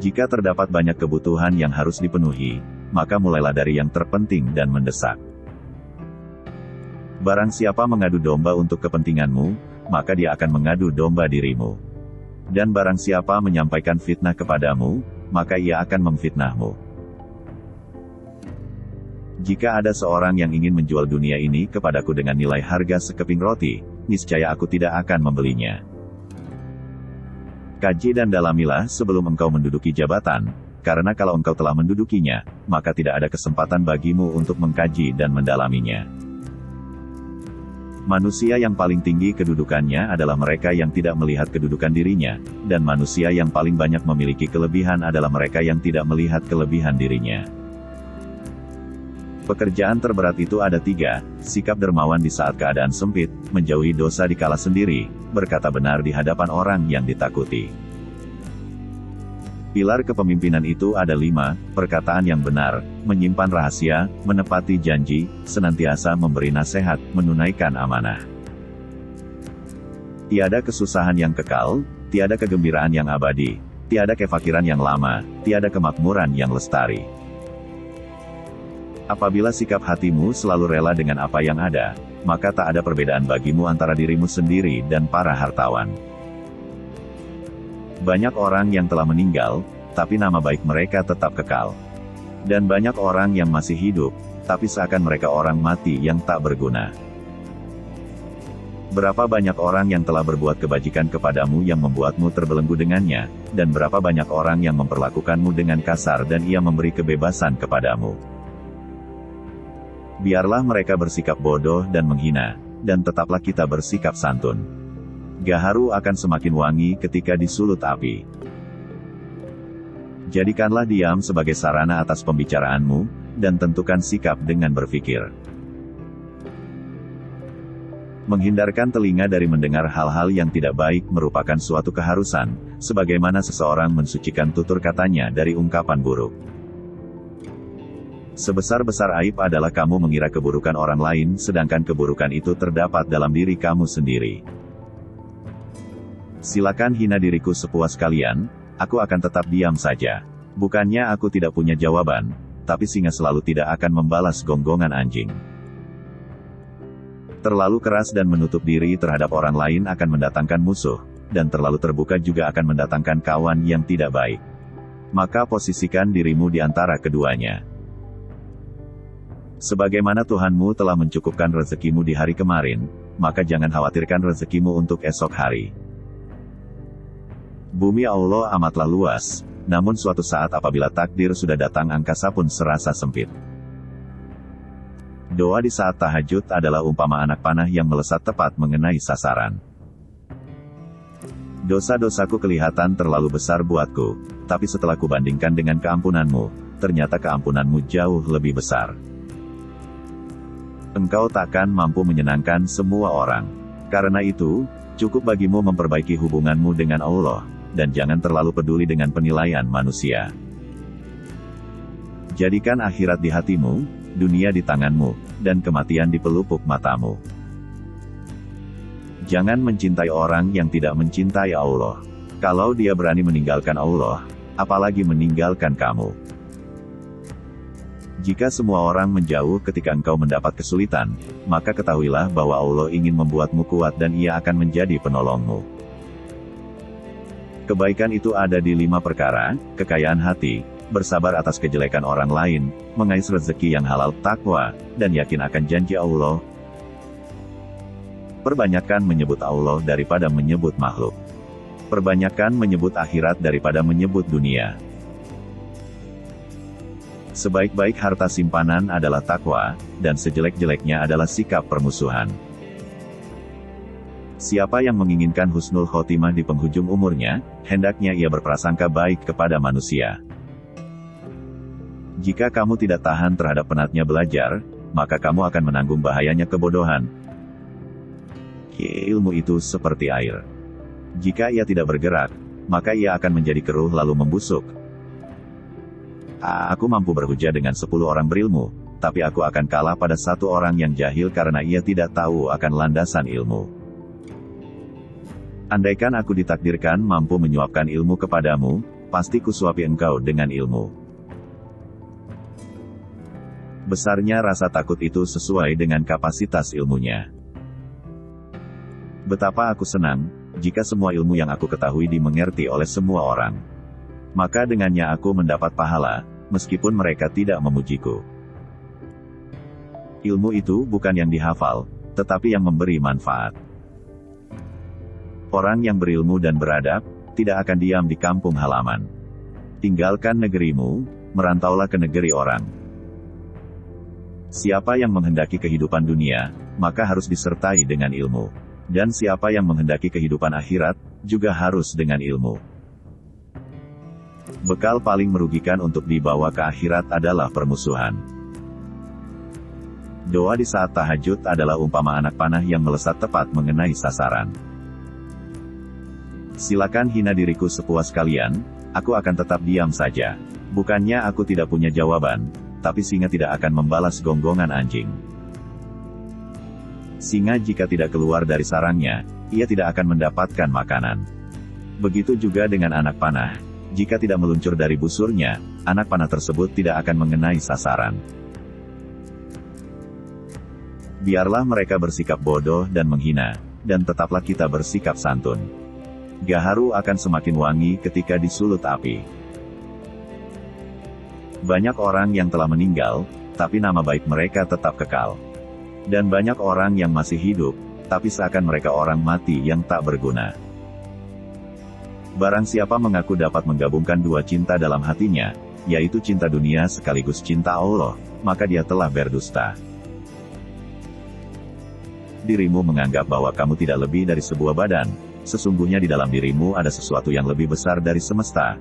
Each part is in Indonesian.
Jika terdapat banyak kebutuhan yang harus dipenuhi, maka mulailah dari yang terpenting dan mendesak. Barang siapa mengadu domba untuk kepentinganmu, maka dia akan mengadu domba dirimu. Dan barang siapa menyampaikan fitnah kepadamu, maka ia akan memfitnahmu. Jika ada seorang yang ingin menjual dunia ini kepadaku dengan nilai harga sekeping roti, niscaya aku tidak akan membelinya. Kaji dan dalamilah sebelum engkau menduduki jabatan, karena kalau engkau telah mendudukinya, maka tidak ada kesempatan bagimu untuk mengkaji dan mendalaminya. Manusia yang paling tinggi kedudukannya adalah mereka yang tidak melihat kedudukan dirinya, dan manusia yang paling banyak memiliki kelebihan adalah mereka yang tidak melihat kelebihan dirinya. Pekerjaan terberat itu ada 3, sikap dermawan di saat keadaan sempit, menjauhi dosa dikala sendiri, berkata benar di hadapan orang yang ditakuti. Pilar kepemimpinan itu ada 5, perkataan yang benar, menyimpan rahasia, menepati janji, senantiasa memberi nasihat, menunaikan amanah. Tiada kesusahan yang kekal, tiada kegembiraan yang abadi, tiada kefakiran yang lama, tiada kemakmuran yang lestari. Apabila sikap hatimu selalu rela dengan apa yang ada, maka tak ada perbedaan bagimu antara dirimu sendiri dan para hartawan. Banyak orang yang telah meninggal, tapi nama baik mereka tetap kekal. Dan banyak orang yang masih hidup, tapi seakan mereka orang mati yang tak berguna. Berapa banyak orang yang telah berbuat kebajikan kepadamu yang membuatmu terbelenggu dengannya, dan berapa banyak orang yang memperlakukanmu dengan kasar dan ia memberi kebebasan kepadamu. Biarlah mereka bersikap bodoh dan menghina, dan tetaplah kita bersikap santun. Gaharu akan semakin wangi ketika disulut api. Jadikanlah diam sebagai sarana atas pembicaraanmu, dan tentukan sikap dengan berpikir. Menghindarkan telinga dari mendengar hal-hal yang tidak baik merupakan suatu keharusan, sebagaimana seseorang mensucikan tutur katanya dari ungkapan buruk. Sebesar-besar aib adalah kamu mengira keburukan orang lain sedangkan keburukan itu terdapat dalam diri kamu sendiri. Silakan hina diriku sepuas kalian, aku akan tetap diam saja. Bukannya aku tidak punya jawaban, tapi singa selalu tidak akan membalas gonggongan anjing. Terlalu keras dan menutup diri terhadap orang lain akan mendatangkan musuh, dan terlalu terbuka juga akan mendatangkan kawan yang tidak baik. Maka posisikan dirimu di antara keduanya. Sebagaimana Tuhanmu telah mencukupkan rezekimu di hari kemarin, maka jangan khawatirkan rezekimu untuk esok hari. Bumi Allah amatlah luas, namun suatu saat apabila takdir sudah datang angkasa pun serasa sempit. Doa di saat tahajud adalah umpama anak panah yang melesat tepat mengenai sasaran. Dosa-dosaku kelihatan terlalu besar buatku, tapi setelah kubandingkan dengan keampunanmu, ternyata keampunanmu jauh lebih besar. Engkau takkan mampu menyenangkan semua orang. Karena itu, cukup bagimu memperbaiki hubunganmu dengan Allah, dan jangan terlalu peduli dengan penilaian manusia. Jadikan akhirat di hatimu, dunia di tanganmu, dan kematian di pelupuk matamu. Jangan mencintai orang yang tidak mencintai Allah. Kalau dia berani meninggalkan Allah, apalagi meninggalkan kamu. Jika semua orang menjauh ketika engkau mendapat kesulitan, maka ketahuilah bahwa Allah ingin membuatmu kuat dan Ia akan menjadi penolongmu. Kebaikan itu ada di 5 perkara: kekayaan hati, bersabar atas kejelekan orang lain, mengais rezeki yang halal, takwa, dan yakin akan janji Allah. Perbanyakkan menyebut Allah daripada menyebut makhluk. Perbanyakkan menyebut akhirat daripada menyebut dunia. Sebaik-baik harta simpanan adalah takwa, dan sejelek-jeleknya adalah sikap permusuhan. Siapa yang menginginkan husnul khotimah di penghujung umurnya, hendaknya ia berprasangka baik kepada manusia. Jika kamu tidak tahan terhadap penatnya belajar, maka kamu akan menanggung bahayanya kebodohan. Ilmu itu seperti air. Jika ia tidak bergerak, maka ia akan menjadi keruh lalu membusuk. Aku mampu berhujah dengan 10 orang berilmu, tapi aku akan kalah pada 1 orang yang jahil karena ia tidak tahu akan landasan ilmu. Andaikan aku ditakdirkan mampu menyuapkan ilmu kepadamu, pasti kusuapi engkau dengan ilmu. Besarnya rasa takut itu sesuai dengan kapasitas ilmunya. Betapa aku senang, jika semua ilmu yang aku ketahui dimengerti oleh semua orang. Maka dengannya aku mendapat pahala, meskipun mereka tidak memujiku. Ilmu itu bukan yang dihafal, tetapi yang memberi manfaat. Orang yang berilmu dan beradab, tidak akan diam di kampung halaman. Tinggalkan negerimu, merantaulah ke negeri orang. Siapa yang menghendaki kehidupan dunia, maka harus disertai dengan ilmu. Dan siapa yang menghendaki kehidupan akhirat, juga harus dengan ilmu. Bekal paling merugikan untuk dibawa ke akhirat adalah permusuhan. Doa di saat tahajud adalah umpama anak panah yang melesat tepat mengenai sasaran. Silakan hina diriku sepuas kalian, aku akan tetap diam saja. Bukannya aku tidak punya jawaban, tapi singa tidak akan membalas gonggongan anjing. Singa jika tidak keluar dari sarangnya, ia tidak akan mendapatkan makanan. Begitu juga dengan anak panah, jika tidak meluncur dari busurnya, anak panah tersebut tidak akan mengenai sasaran. Biarlah mereka bersikap bodoh dan menghina, dan tetaplah kita bersikap santun. Gaharu akan semakin wangi ketika disulut api. Banyak orang yang telah meninggal, tapi nama baik mereka tetap kekal. Dan banyak orang yang masih hidup, tapi seakan mereka orang mati yang tak berguna. Barang siapa mengaku dapat menggabungkan dua cinta dalam hatinya, yaitu cinta dunia sekaligus cinta Allah, maka dia telah berdusta. Dirimu menganggap bahwa kamu tidak lebih dari sebuah badan, sesungguhnya di dalam dirimu ada sesuatu yang lebih besar dari semesta.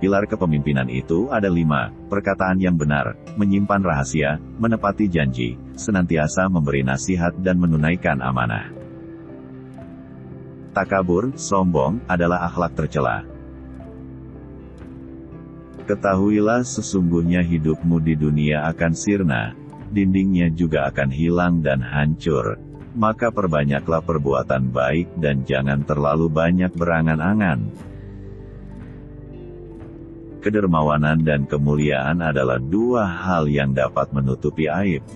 Pilar kepemimpinan itu ada 5, perkataan yang benar, menyimpan rahasia, menepati janji, senantiasa memberi nasihat dan menunaikan amanah. Takabur, sombong, adalah akhlak tercela. Ketahuilah sesungguhnya hidupmu di dunia akan sirna, dindingnya juga akan hilang dan hancur. Maka perbanyaklah perbuatan baik dan jangan terlalu banyak berangan-angan. Kedermawanan dan kemuliaan adalah 2 hal yang dapat menutupi aib.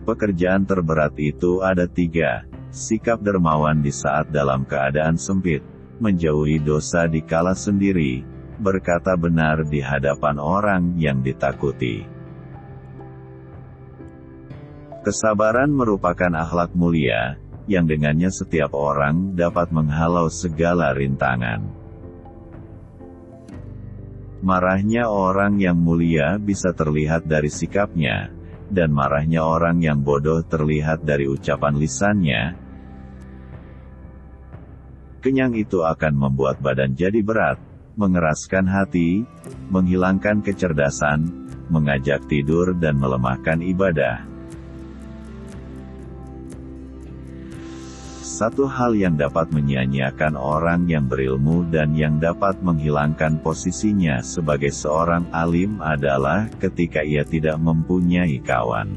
Pekerjaan terberat itu ada 3, sikap dermawan di saat dalam keadaan sempit, menjauhi dosa di kala sendiri, berkata benar di hadapan orang yang ditakuti. Kesabaran merupakan akhlak mulia, yang dengannya setiap orang dapat menghalau segala rintangan. Marahnya orang yang mulia bisa terlihat dari sikapnya, dan marahnya orang yang bodoh terlihat dari ucapan lisannya. Kenyang itu akan membuat badan jadi berat, mengeraskan hati, menghilangkan kecerdasan, mengajak tidur dan melemahkan ibadah. Satu hal yang dapat menyia-nyiakan orang yang berilmu dan yang dapat menghilangkan posisinya sebagai seorang alim adalah ketika ia tidak mempunyai kawan.